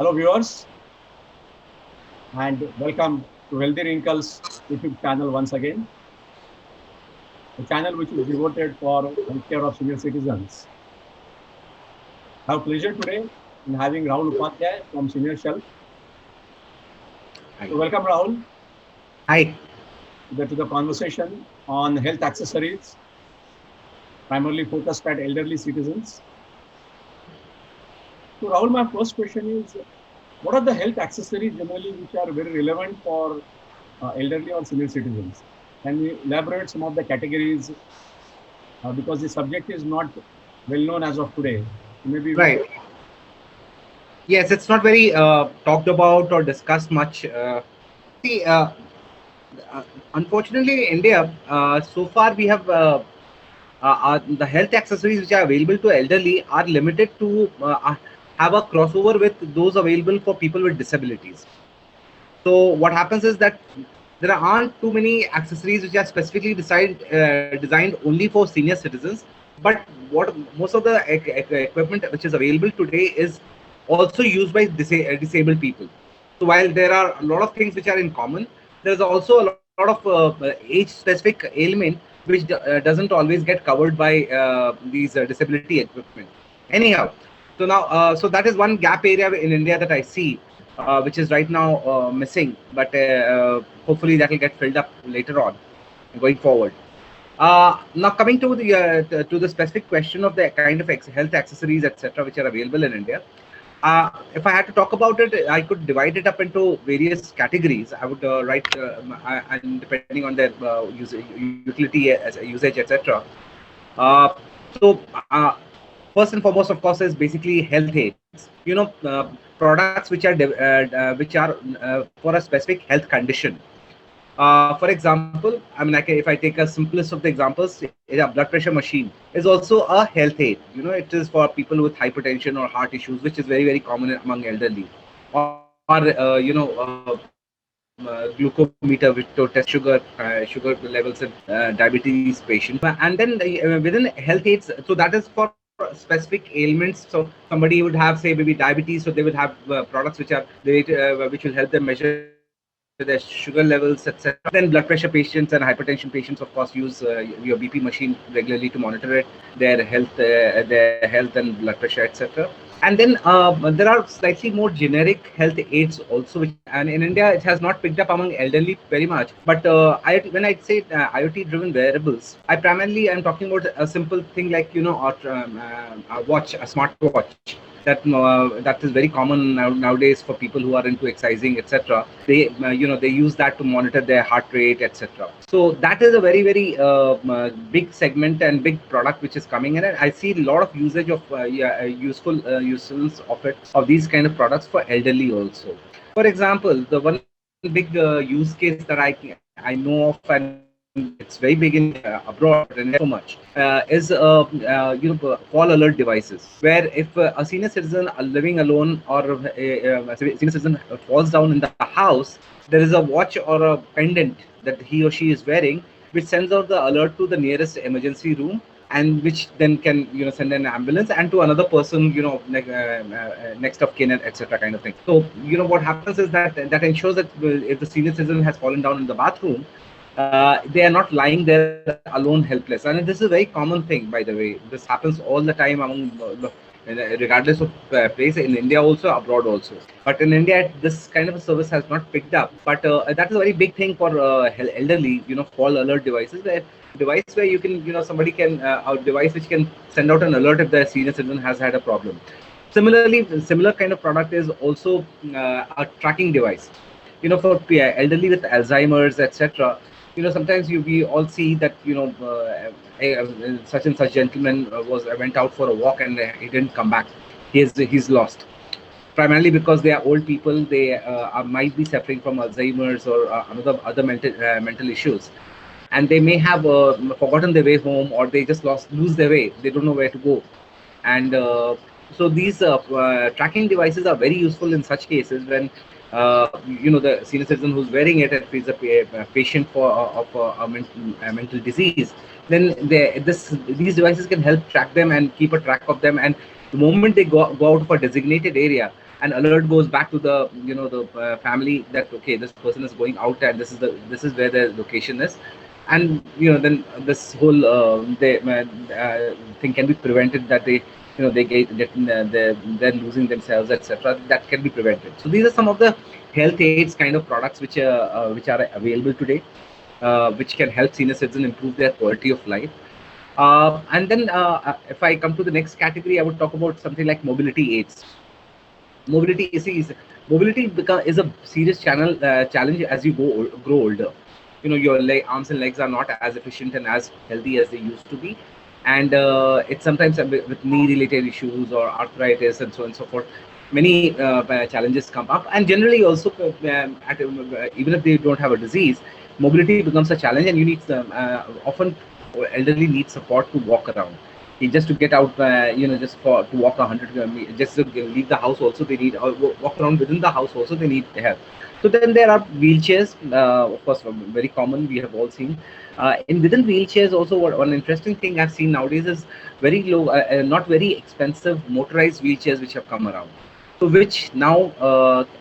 Hello, viewers, and welcome to Healthy Wrinkles YouTube channel once again, a channel which is devoted for healthcare of senior citizens. I have pleasure today in having Rahul Upadhyay from Senior Shelf. Hi. So welcome, Rahul, Hi. to the conversation on health accessories, primarily focused at elderly citizens. So, Rahul, my first question is, what are the health accessories generally which are very relevant for elderly or senior citizens? Can we elaborate some of the categories because the subject is not well known as of today. Maybe we Right. Yes, it's not very talked about or discussed much. See, uh, Unfortunately, in India, so far we have the health accessories which are available to elderly are limited to have a crossover with those available for people with disabilities. So what happens is that there aren't too many accessories which are specifically designed only for senior citizens. But what most of the equipment which is available today is also used by disabled people. So while there are a lot of things which are in common, there is also a lot of age-specific ailment which doesn't always get covered by these disability equipment. Anyhow, so that is one gap area in India that I see, which is right now missing. But hopefully that will get filled up later on, going forward. Now coming to the specific question of the kind of health accessories, etc., which are available in India. If I had to talk about it, I could divide it up into various categories. I would write, and depending on their utility, usage, etc. Uh, so, first and foremost, of course, is basically health aids. Products which are for a specific health condition. For example, I mean, if I take a simplest of the examples, a blood pressure machine is also a health aid. It is for people with hypertension or heart issues, which is very, very common among elderly. Or, glucometer, which to test sugar levels in diabetes patients. And then within health aids, so that is for specific ailments. So somebody would have, say, maybe diabetes, so they would have products which will help them measure their sugar levels, etc. Then blood pressure patients and hypertension patients, of course, use your BP machine regularly to monitor it, their health and blood pressure, etc. And then there are slightly more generic health aids also, and in India it has not picked up among elderly very much. But when I say IoT-driven wearables, I primarily am talking about a simple thing like a watch, a smartwatch that is very common nowadays for people who are into exercising, etc. They use that to monitor their heart rate, etc. So that is a very, very big segment and big product which is coming in, and I see a lot of usage of usefulness of these kind of products for elderly also. For example, the one big use case that I know of, and it's very big in abroad, but in India not so much, is call alert devices, where if a senior citizen living alone or a senior citizen falls down in the house, there is a watch or a pendant that he or she is wearing, which sends out the alert to the nearest emergency room, and which then can send an ambulance and to another person, next of kin, etc., kind of thing. So what happens is that ensures that if the senior citizen has fallen down in the bathroom, they are not lying there alone helpless. And this is a very common thing, by the way. This happens all the time among regardless of place, in India also, abroad also. But in India, this kind of a service has not picked up. But that is a very big thing for elderly, fall alert devices, where device where you can, somebody can, a device which can send out an alert if the senior citizen has had a problem. Similarly, similar kind of product is also a tracking device, for elderly with Alzheimer's, etc. Sometimes we all see that, such and such gentleman went out for a walk and he didn't come back. He's lost, primarily because they are old people. They might be suffering from Alzheimer's or another other mental issues, and they may have forgotten their way home, or they just lose their way. They don't know where to go. And so these tracking devices are very useful in such cases when the senior citizen who's wearing it, if he's a patient of a mental disease, then these devices can help track them and keep a track of them. And the moment they go out of a designated area, an alert goes back to the the family that okay, this person is going out and this is where their location is. And then this whole thing can be prevented, that they they get they're losing themselves, etc. That can be prevented. So these are some of the health aids kind of products which are available today, which can help senior citizens improve their quality of life. And then if I come to the next category, I would talk about something like mobility aids. Mobility is a serious challenge as you grow older. Your arms and legs are not as efficient and as healthy as they used to be, and it's sometimes with knee related issues or arthritis and so on and so forth. Many challenges come up, and generally also even if they don't have a disease, mobility becomes a challenge, and you need often elderly need support to walk around. Just to get out, just for to walk 100, just to leave the house also they need, or walk around within the house also they need help. So then there are wheelchairs, of course, very common, we have all seen. In within wheelchairs also, one interesting thing I've seen nowadays is very low, not very expensive motorized wheelchairs which have come around. So which now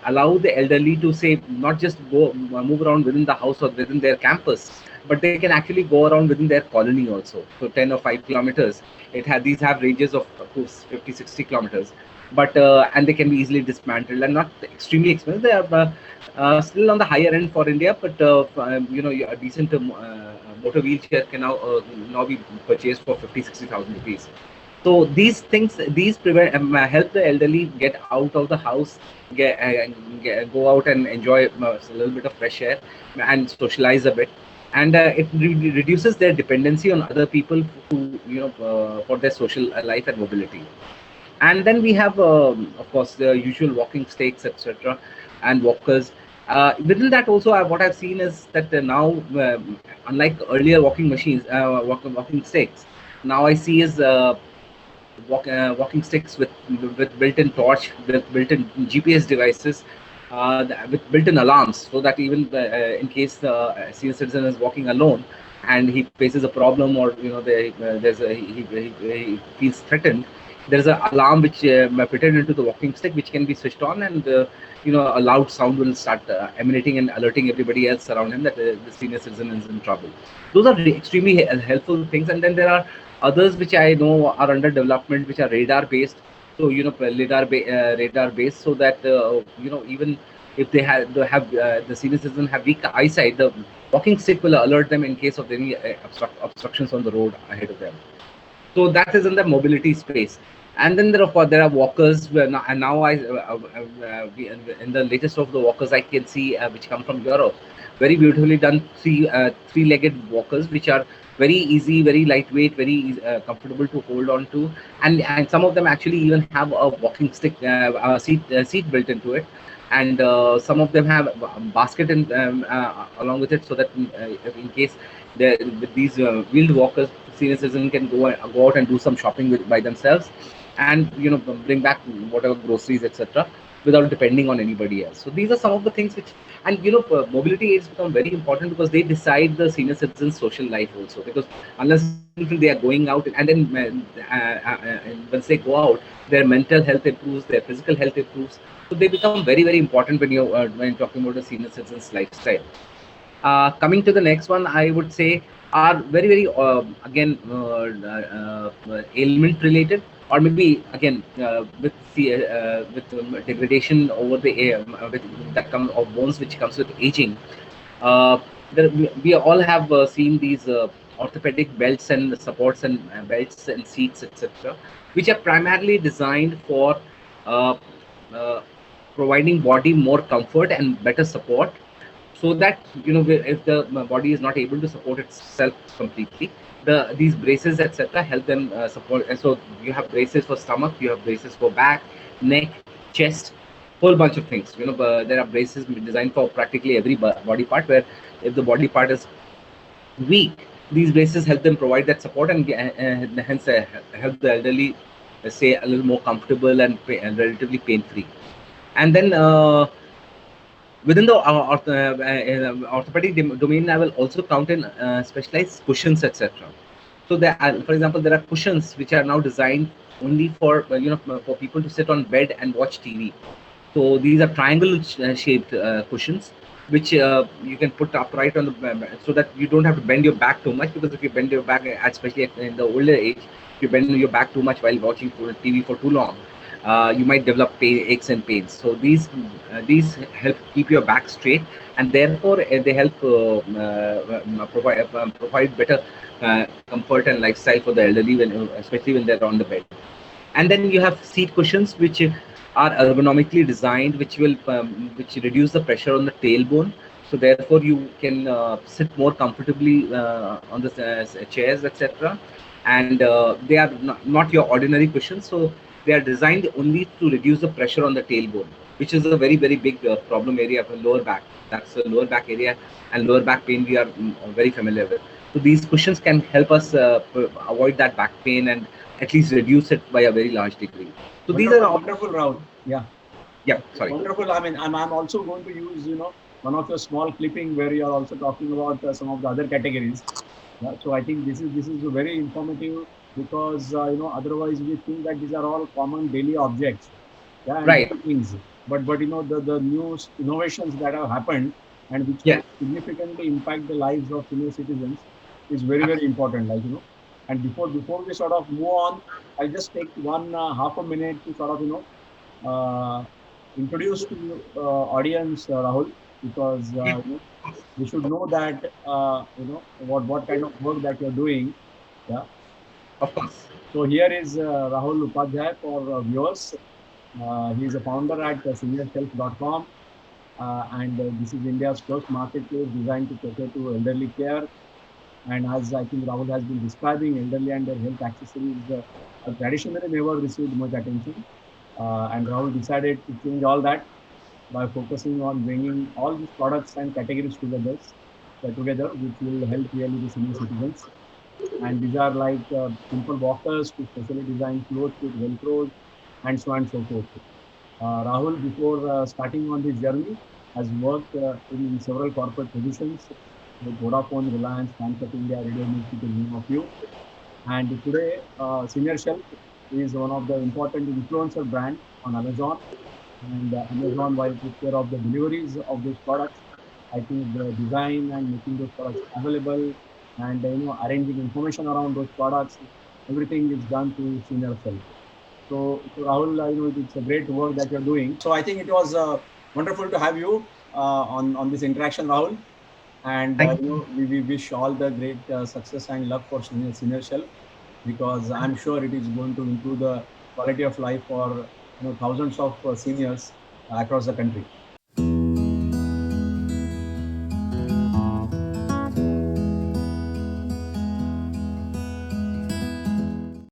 allow the elderly to say not just go move around within the house or within their campus, but they can actually go around within their colony also. So 10 or 5 kilometers. These have ranges of up to 50, 60 kilometers, but and they can be easily dismantled and not extremely expensive. They are still on the higher end for India, but a decent motor wheelchair can now be purchased for 50, 60,000 rupees. So these things, these prevent help the elderly get out of the house, go out and enjoy a little bit of fresh air and socialize a bit, and it reduces their dependency on other people who for their social life and mobility. And then we have of course the usual walking sticks, etc., and walkers. Within that also, what I've seen is that now, unlike earlier walking machines, walking sticks, now I see is walking sticks with built-in torch, with built-in GPS devices, with built-in alarms, so that even in case the senior citizen is walking alone and he faces a problem, or he feels threatened, there is an alarm which fitted into the walking stick, which can be switched on, and a loud sound will start emanating and alerting everybody else around him that the senior citizen is in trouble. Those are extremely helpful things. And then there are others which I know are under development, which are radar based. So radar based, so that even if they have the senior citizen have weak eyesight, the walking stick will alert them in case of any obstructions on the road ahead of them. So that is in the mobility space. And then there are walkers, and now in the latest of the walkers I can see which come from Europe, very beautifully done, three-legged walkers, which are very easy, very lightweight, very comfortable to hold on to, and some of them actually even have a walking stick seat built into it, and some of them have a basket along with it, so that in case with these wheeled walkers, senior citizen can go out and do some shopping by themselves, and bring back whatever groceries, etc., without depending on anybody else. So these are some of the things which, and mobility aids become very important because they decide the senior citizen's social life also, because unless they are going out, and then once they go out, their mental health improves, their physical health improves. So they become very, very important when you're talking about the senior citizen's lifestyle. Coming to the next one, I would say are very, very again ailment related, or maybe again with degradation over the with that comes of bones, which comes with aging. We all have seen these orthopedic belts and supports and belts and seats, etc., which are primarily designed for providing body more comfort and better support, so that if the body is not able to support itself completely, these braces, etc., help them support. And so you have braces for stomach, you have braces for back, neck, chest, whole bunch of things. There are braces designed for practically every body part, where if the body part is weak, these braces help them provide that support, and hence help the elderly stay a little more comfortable and relatively pain free. And then within the orthopedic domain, I will also count in specialized cushions, etc. So for example, there are cushions which are now designed only for for people to sit on bed and watch TV. So these are triangle shaped cushions, which you can put upright on the so that you don't have to bend your back too much, because if you bend your back, especially in the older age, if you bend your back too much while watching TV for too long, you might develop aches and pains. So these help keep your back straight, and therefore they help provide better comfort and lifestyle for the elderly, especially when they're on the bed. And then you have seat cushions, which are ergonomically designed, which reduce the pressure on the tailbone. So therefore you can sit more comfortably on the chairs, etc. And they are not your ordinary cushions, so they are designed only to reduce the pressure on the tailbone, which is a very big problem area for lower back. That's the lower back area, and lower back pain we are very familiar with. So these cushions can help us avoid that back pain and at least reduce it by a very large degree. So wonderful, these are wonderful, Rahul. Yeah, sorry. Wonderful. I mean, I'm also going to use one of your small clipping where you are also talking about some of the other categories. Yeah, so I think this is very informative, because otherwise we think that these are all common daily objects. Yeah, and Right. things. But the new innovations that have happened, and which Yeah. will significantly impact the lives of senior citizens, is very important. And before we sort of move on, I'll just take one half a minute to sort of introduce to audience, Rahul, because we should know that what kind of work that you're doing. Yeah. Of course. So here is Rahul Upadhyay for viewers. He is a founder at seniorshelf.com, and this is India's first marketplace designed to cater to elderly care. And as I think Rahul has been describing, elderly and their health accessories are traditionally never received much attention. And Rahul decided to change all that by focusing on bringing all these products and categories together, which will help really the senior citizens. And these are like simple walkers to specially designed clothes with velcros and so on and so forth. Rahul, before starting on this journey, has worked in several corporate positions with Vodafone, Reliance, Bank of India, Radio Milk, to name a few. And today, Senior Shelf is one of the important influencer brand on Amazon. And Amazon, while it takes care of the deliveries of those products, I think the design and making those products available, and arranging information around those products, everything is done through Senior Shelf. So Rahul, it's a great work that you're doing. So I think it was wonderful to have you on this interaction, Rahul. And we wish all the great success and luck for Senior Shelf, because I'm sure it is going to improve the quality of life for thousands of seniors across the country.